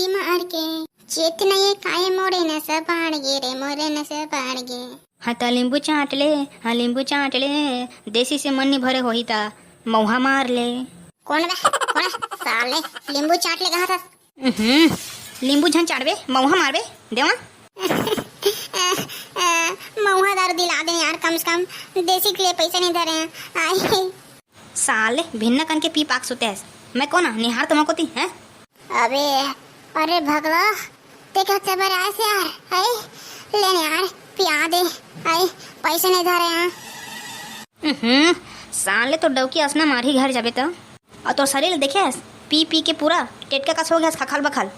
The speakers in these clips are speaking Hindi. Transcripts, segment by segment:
मार के चेतना ये काय मोरे न सपाड़ गे रे मोरे न सपाड़ गे। हाँ त लींबू चाट ले, हाँ लींबू चाट ले, देसी से मन नहीं भरे होही ता मौहा मार ले। कौन साले लींबू चाट ले कहा था? लींबू झन चाटबे मौहा मारबे देवा। महुआ दारू दिला दे यार, कम से कम देसी के लिए पैसे नहीं धरे हैं। आई साले भिन्न कन के पी पाक सुते है। मैं कौन निहार तुमको ती है? अबे अरे भगला देखा चबर आए से यार। आई लेने यार पिया दे। आई पैसे नहीं धरे हैं। साले तो डौकी असना मारी घर जाबे तो और तो शरीर देखे है पी पी के पूरा टेटका का हो गया खखल बखल।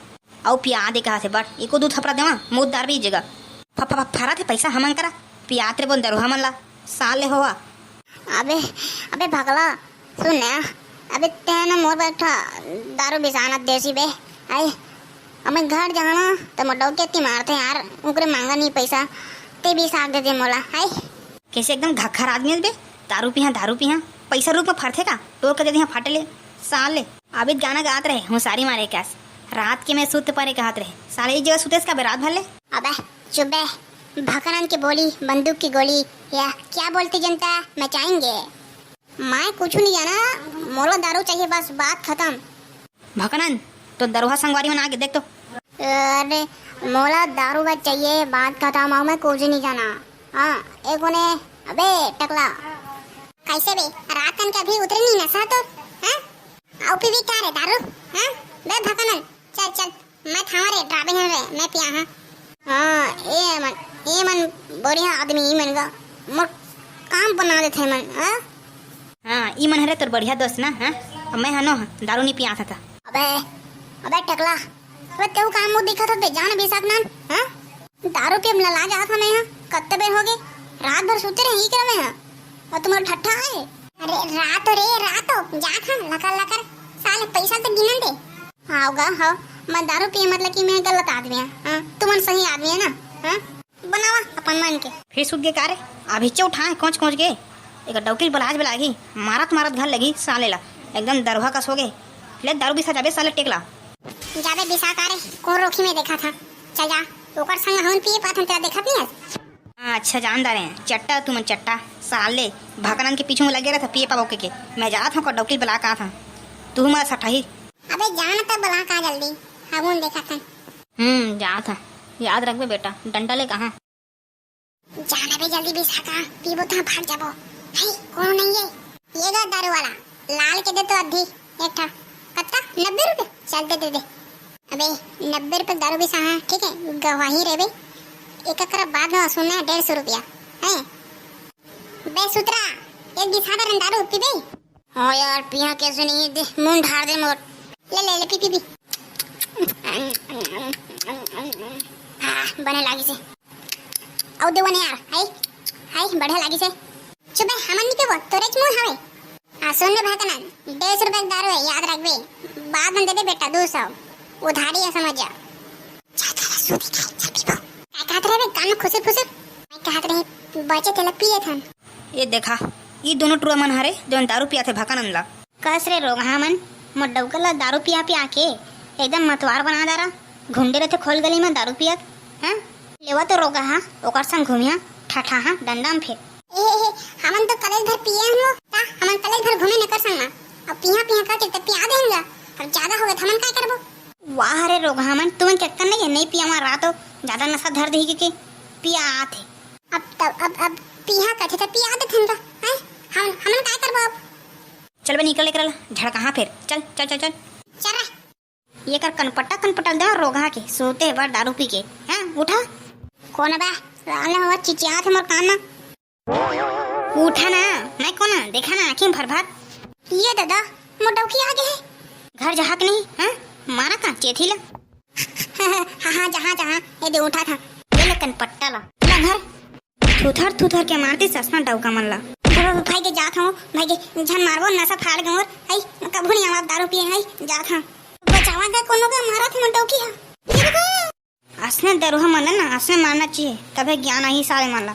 और पिया दे कहा से बट एको दूध थपड़ा देवा मुँह दार भी जगह फरा थे पैसा हमन करा पियाते बोल दरो हमन ला साले होवा। अबे अबे भगला सुन ना, अबे तेना मोर बैठा दारू बिसाना देसी बे। आई हमें घर जाना तो मडो के ती मारते यार, उनके मांगा नहीं पैसा ते भी साग दे दे मोला। आई कैसे एकदम घखर आदमी बे, दारू पिया पैसा रूप में फरथे का टोर कर दे फाटे ले साले। अबे गाना गात रहे हूँ सारी मारे कैस रात के मैं सुत परे कहत रहे साले एक जगह सुते का रात भर ले। अबे चुप बे, भकरन की बोली बंदूक की गोली या क्या बोलती जनता मचाएंगे। मैं कुछ नहीं जाना, मोला दारू चाहिए बस बात खत्म। भकनन तो दरोहा संगवारी में आगे देख तो। अरे मोला दारू बस चाहिए बात खत्म। आओ मैं कुछ नहीं जाना। हाँ एक होने अबे टकला कैसे बे रात कन का भी उतरे नहीं नशा तो हाँ आओ पी भी क्या रे दारू हाँ बे भकनन चल चल मैं थामा रे ड्राइविंग रे मैं पिया। हाँ ये मन बढ़िया आदमी ई मन का मोर काम बना देते मन। हाँ ई मन हरे तोर बढ़िया दोस्त ना। हाँ मैं हनो दारू नहीं पिया था। अबे अबे टकला अबे तेऊ काम मुंह दिखा था बे जान भी सकना। हाँ दारू पे ला जा था मैं यहाँ कत्ते बे हो गए रात भर सोते रहे ही क्या मैं और तुम्हारा ठट्ठा है। अरे रात जा था लकर साले पैसा तो गिनन दे। हाँ हाँ मैं दारू पिए मतलब कि मैं गलत आदमी है। हाँ तुम सही आदमी है ना। हाँ बनावा अपन मन के फिर सुत गए कारे अभी चे उठाए कोच गए एक डौकी बलाज बलागी मारत घर लगी साले ला एकदम दरवा का सो गए ले दारू बिसा जाबे साले टेकला जाबे बिसा कारे कौन रोकी में देखा था। चल जा ओकर संग हम पिए पाथन तेरा देखा नहीं है। अच्छा जानदार है चट्टा तुम चट्टा साले भकनन के पीछे में लगे रहा था पिए पाओ के मैं जा था डौकी बला का था तू मैं सठाही। अबे जाना तब बला का जल्दी हम देखा था। जा था याद रखबे बेटा डंडा ले कहाँ जाना भी जल्दी भी सका पीबो तो भाग जाबो। हाय कौन नहीं है ये गा दारू वाला लाल के दे तो अधी एक था कत्ता 90 रुपए चल दे। अबे 90 रुपए दारू भी सहा ठीक है गवाही रे बे एक कर बाद में सुनना 150 रुपया है बे सुतरा एक दिखा दे दारू पीबे। हां यार पिया कैसे नहीं दे मुंह ढार दे मोर ले पी बने लागी से औ देवने यार हाय बढ़े लागी से चुप है हमन के वो तोरे मुंह हवे। सुन ले भागना 150 रुपए दारू है याद रखबे बाद में दे दे बेटा 200 उधारी है समझ जा। क्या कहत रहे कान खुसे फुसे मैं कहत रही बचे तेल पिए थन। ये देखा ये दोनों टुआ मन हरे जो दारू पिया थे भकनन ला कस रे रोग हमन मोडौकला दारू पिया के एकदम मतवार बना दारा घुंडे रहते खोल गली में दारू पिया। हाँ लेवा तो रोगा हाँ ओकर संग घूमिया ठठा हाँ डंडा में फिर हमन तो कलेज भर पिए हम लोग ता हमन कलेज भर घूमे न कर संग अब पिया करके तो पिया देंगे और ज्यादा हो गए तो हमन क्या करबो। वाह रे रोगा हमन तुम क्या करना है नहीं पिया मार रात हो ज्यादा नशा धर दी के पिया आते अब पिया करते तो पिया दे थन का हमन क्या करबो अब चल बे निकल झड़ कहाँ फिर चल चल चल चल चल ये कर कनपट्टा दे रोगा के सोते बार दारू पी के। हाँ उठा कौन बा साले हवा चिचिया थे मोर कान में उठा ना मैं कौन देखा ना आँखें भर ये दादा मोडौकी आगे है घर जहाँ के नहीं। हाँ मारा का चेथी ला हाँ जहाँ ये दे उठा था ये ले कनपट्टा ला घर थुथर के मारती ससना डौका मन ला भाई के जात हूँ भाई के झन मारबो नशा फाड़ गए और आई कभू नहीं आवा दारू पिए आई जात हूँ बचावा का कोनो का मारा थे मोडौकी है असने दरोहा मन ना असने मारना चाहिए तबे ज्ञान आई साले मन ला।